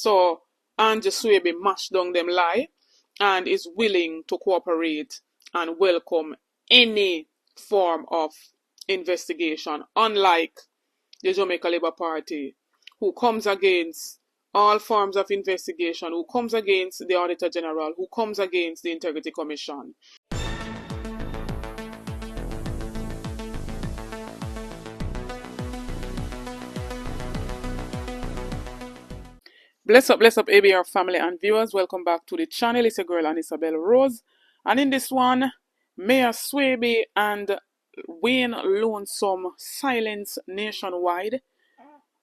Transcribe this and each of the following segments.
So Andrew Swaby mashed down them lie and is willing to cooperate and welcome any form of investigation, unlike the Jamaica Labour Party, who comes against all forms of investigation, who comes against the Auditor General, who comes against the Integrity Commission. Bless up, ABR family and viewers. Welcome back to the channel. It's your girl, Isabel Rose. And in this one, Mayor Swaby and Wayne Lonesome silence nationwide.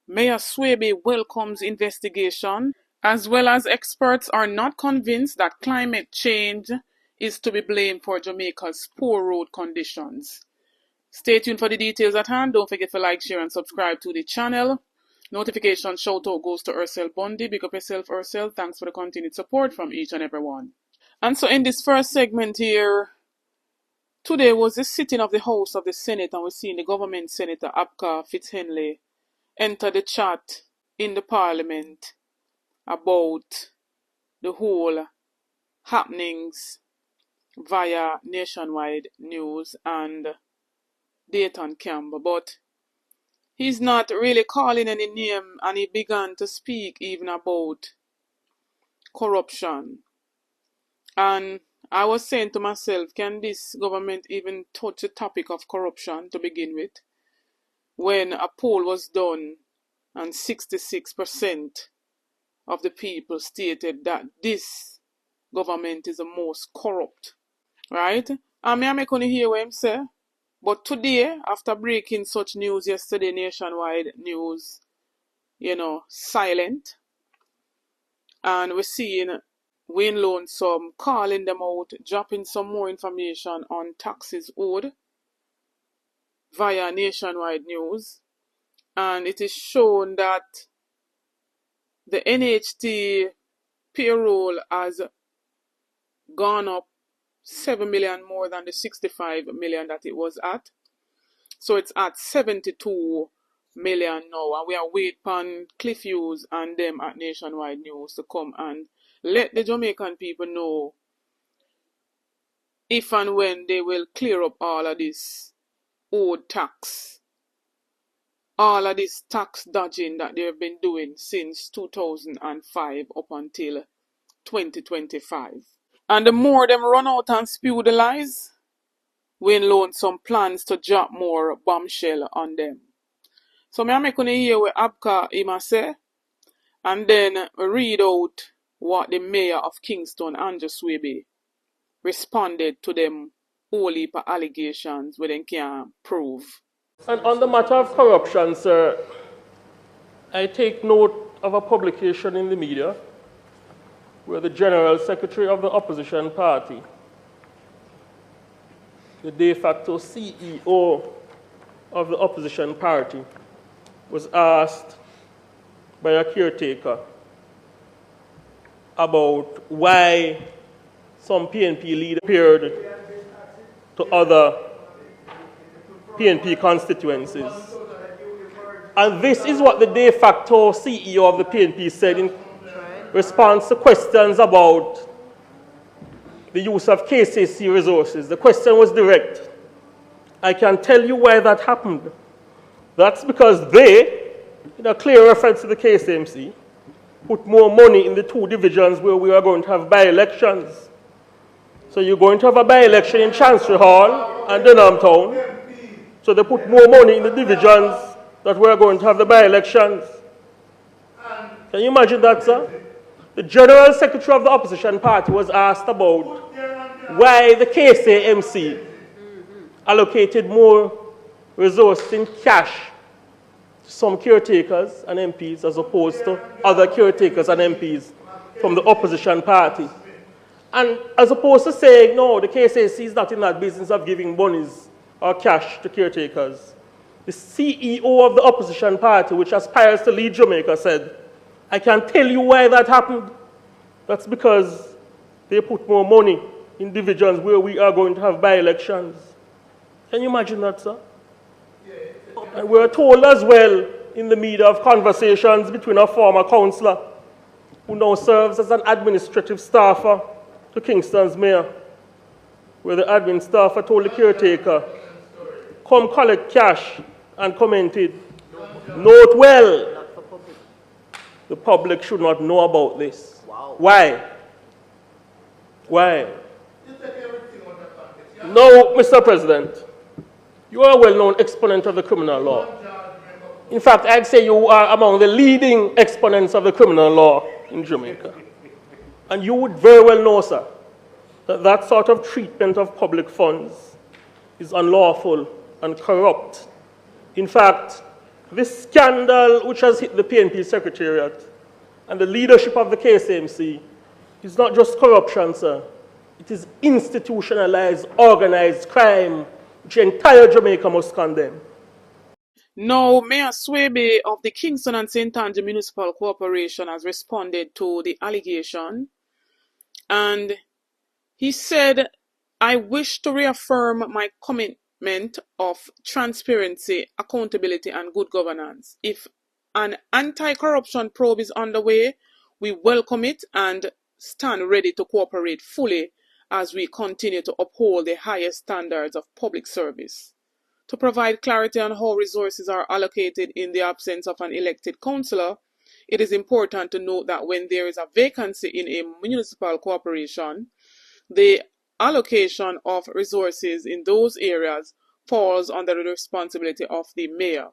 Mayor Swaby welcomes investigation, as well as experts are not convinced that climate change is to be blamed for Jamaica's poor road conditions. Stay tuned for the details at hand. Don't forget to like, share, and subscribe to the channel. Notification shout out goes to Ursel Bundy. Big up yourself, Ursel. Thanks for the continued support from each and every one. And so in this first segment here, today was the sitting of the House of the Senate, and we're seeing the government Senator Abka Fitzhenley enter the chat in the Parliament about the whole happenings via nationwide news and Dayton camp. But he's not really calling any name, and he began to speak even about corruption. And I was saying to myself, can this government even touch the topic of corruption to begin with? When a poll was done and 66% of the people stated that this government is the most corrupt, right? And I'm not going to hear what him say. But today, after breaking such news yesterday, nationwide news, silent. And we're seeing Wayne Lonesome calling them out, dropping some more information on taxes owed via nationwide news. And it is shown that the NHT payroll has gone up 7 million more than the 65 million that it was at. So it's at 72 million now. And we are waiting on Cliff Hughes and them at Nationwide News to come and let the Jamaican people know if and when they will clear up all of this owed tax. All of this tax dodging that they've been doing since 2005 up until 2025. And the more them run out and spew the lies, Wayne Lonesome plans to drop more bombshell on them. So I'm going to hear what Abka Ima say, and then read out what the mayor of Kingston, Andrew Swaby, responded to them whole heap of allegations where they can't prove. And on the matter of corruption, sir, I take note of a publication in the media where the General Secretary of the opposition party, the de facto CEO of the opposition party, was asked by a caretaker about why some PNP leaders appeared to other PNP constituencies. And this is what the de facto CEO of the PNP said in response to questions about the use of KCC resources. The question was direct. I can tell you why that happened. That's because they, in a clear reference to the KCMC, put more money in the two divisions where we are going to have by-elections. So you're going to have a by-election in Chancery Hall and Denham Town. So they put more money in the divisions that we're going to have the by-elections. Can you imagine that, sir? The General Secretary of the opposition party was asked about why the KCMC allocated more resources in cash to some caretakers and MPs as opposed to other caretakers and MPs from the opposition party. And as opposed to saying, no, the KCMC is not in that business of giving monies or cash to caretakers, the CEO of the opposition party, which aspires to lead Jamaica, said, I can tell you why that happened. That's because they put more money in divisions where we are going to have by-elections. Can you imagine that, sir? And we're told as well in the media of conversations between a former councillor who now serves as an administrative staffer to Kingston's mayor, where the admin staffer told the caretaker, come collect cash, and commented, note well, the public should not know about this. Wow. Why? Why? No, Mr. President, you are a well-known exponent of the criminal law. In fact, I'd say you are among the leading exponents of the criminal law in Jamaica. And you would very well know, sir, that that sort of treatment of public funds is unlawful and corrupt. In fact, this scandal which has hit the PNP Secretariat and the leadership of the KSMC is not just corruption, sir. It is institutionalized, organized crime which entire Jamaica must condemn. Now, Mayor Swebe of the Kingston and St. Andrew Municipal Corporation has responded to the allegation, and he said, I wish to reaffirm my commitment of transparency, accountability, and good governance. If an anti-corruption probe is underway, we welcome it and stand ready to cooperate fully as we continue to uphold the highest standards of public service. To provide clarity on how resources are allocated in the absence of an elected councillor, it is important to note that when there is a vacancy in a municipal corporation, the allocation of resources in those areas falls under the responsibility of the mayor.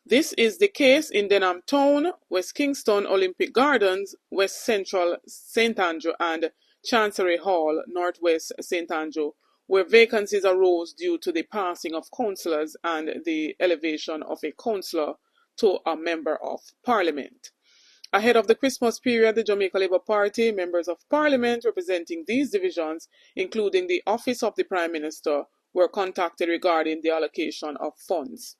This is the case in Denham Town, West Kingston, Olympic Gardens, West Central St. Andrew, and Chancery Hall, Northwest St. Andrew, where vacancies arose due to the passing of councillors and the elevation of a councillor to a member of Parliament. Ahead of the Christmas period, the Jamaica Labour Party, members of Parliament representing these divisions, including the Office of the Prime Minister, were contacted regarding the allocation of funds.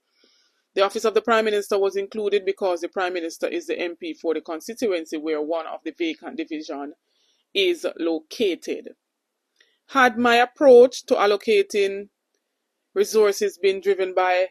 The Office of the Prime Minister was included because the Prime Minister is the MP for the constituency where one of the vacant divisions is located. Had my approach to allocating resources been driven by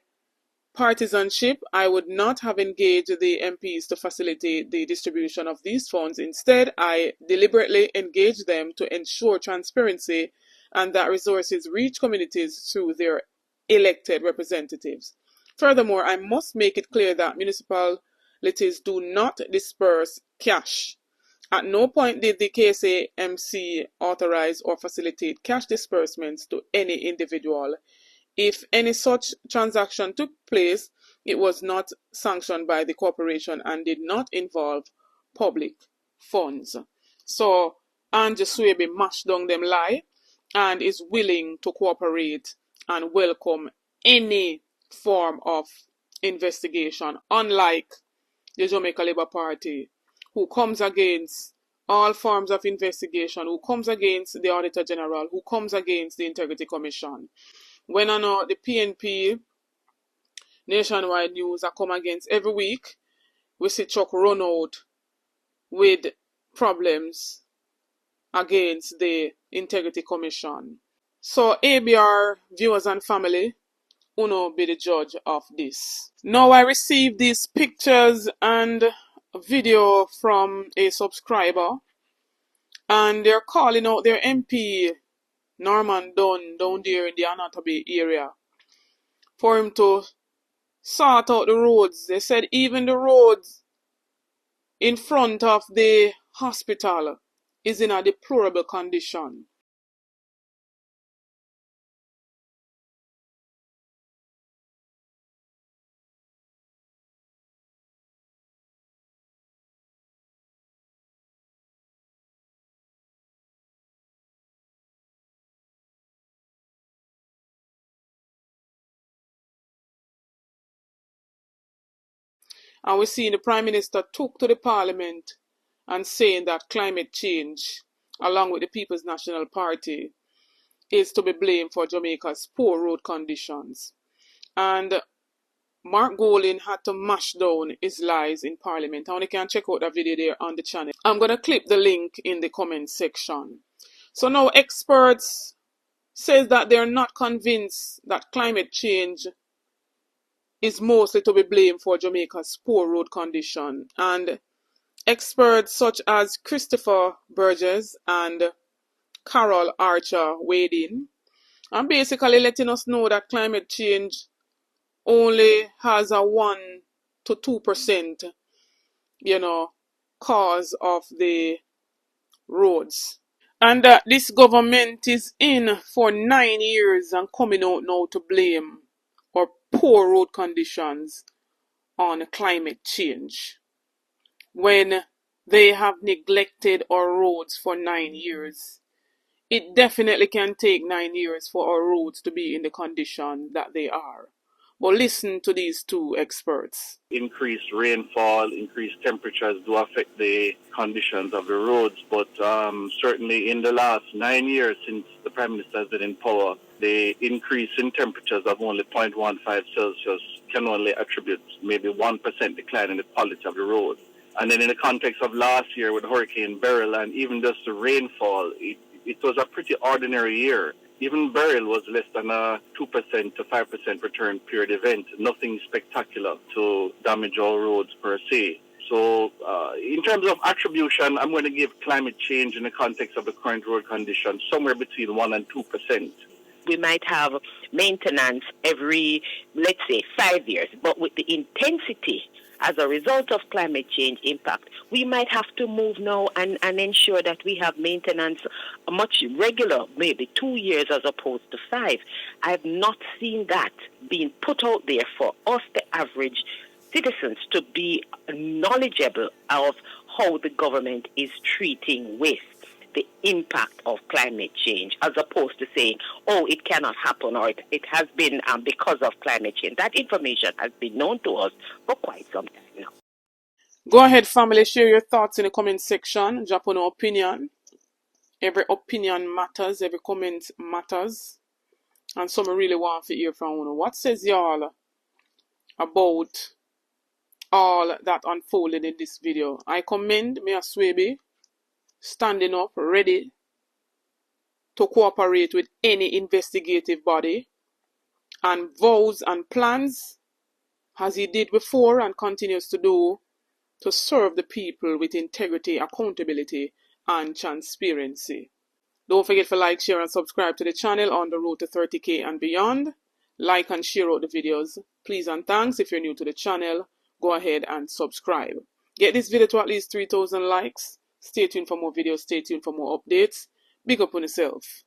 partisanship, I would not have engaged the MPs to facilitate the distribution of these funds. Instead, I deliberately engaged them to ensure transparency and that resources reach communities through their elected representatives. Furthermore, I must make it clear that municipalities do not disperse cash. At no point did the KSAMC authorize or facilitate cash disbursements to any individual. If any such transaction took place, it was not sanctioned by the corporation and did not involve public funds. So Andrew Swebe mashed down them lie and is willing to cooperate and welcome any form of investigation, unlike the Jamaica Labour Party, who comes against all forms of investigation, who comes against the Auditor General, who comes against the Integrity Commission. When I know the PNP nationwide news I come against every week, we see Chuck run out with problems against the Integrity Commission. So ABR viewers and family, uno be the judge of this. Now I received these pictures and a video from a subscriber, and they're calling out their MP Norman Dunn down there in the Anatomy area for him to sort out the roads. They said even the roads in front of the hospital is in a deplorable condition. And we see the Prime Minister took to the Parliament and saying that climate change, along with the People's National Party, is to be blamed for Jamaica's poor road conditions. And Mark Golin had to mash down his lies in Parliament. And you can check out that video there on the channel. I'm going to clip the link in the comment section. So now experts says that they're not convinced that climate change is mostly to be blamed for Jamaica's poor road condition. And Experts such as Christopher Burgess and Carol Archer weighed in and basically letting us know that climate change only has a 1 to 2%, cause of the roads. And that this government is in for 9 years and coming out now to blame our poor road conditions on climate change, when they have neglected our roads for 9 years. It definitely can take 9 years for our roads to be in the condition that they are. But listen to these two experts. Increased rainfall, increased temperatures do affect the conditions of the roads, but certainly in the last 9 years since the Prime Minister has been in power, the increase in temperatures of only 0.15 Celsius can only attribute maybe 1% decline in the quality of the road. And then in the context of last year with Hurricane Beryl and even just the rainfall, it was a pretty ordinary year. Even Beryl was less than a 2% to 5% return period event. Nothing spectacular to damage our roads per se. So in terms of attribution, I'm going to give climate change in the context of the current road conditions somewhere between 1 and 2%. We might have maintenance every, let's say, 5 years, but with the intensity as a result of climate change impact, we might have to move now and ensure that we have maintenance much regular, maybe 2 years as opposed to 5. I've not seen that being put out there for us, the average citizens, to be knowledgeable of how the government is treating with the impact of climate change, as opposed to saying, oh, it cannot happen, or it has been because of climate change. That information has been known to us for quite some time now. Go ahead, family, share your thoughts in the comment section. Drop an opinion. Every opinion matters, every comment matters. And some really want to hear from you. What says y'all about all that unfolded in this video? I commend Mayor Swaby standing up, ready to cooperate with any investigative body, and vows and plans, as he did before and continues to do, to serve the people with integrity, accountability, and transparency. Don't forget to like, share, and subscribe to the channel on the road to 30K and beyond. Like and share out the videos. Please and thanks. If you're new to the channel, go ahead and subscribe. Get this video to at least 3,000 likes. Stay tuned for more videos. Stay tuned for more updates. Big up on yourself.